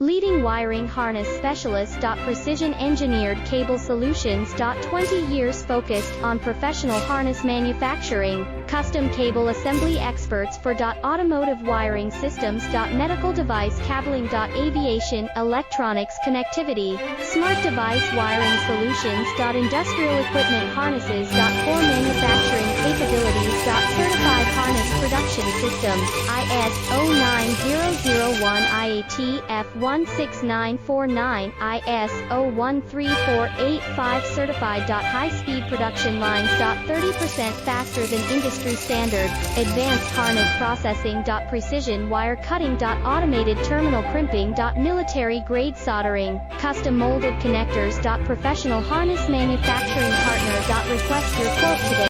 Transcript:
Leading wiring harness specialist. Precision engineered cable solutions. 20 years focused on professional harness manufacturing, custom cable assembly experts for automotive wiring systems. Medical device cabling. Aviation, electronics connectivity, smart device wiring solutions. Industrial equipment harnesses. Core manufacturing capabilities. Certified harness production systems, IS 09001 IATF 16949, IS 013485 certified. High-speed production lines. 30% faster than industry standard, advanced harness processing. Precision wire cutting. Automated terminal crimping. Military-grade soldering, custom molded connectors. Professional harness manufacturing partner. Request your quote today.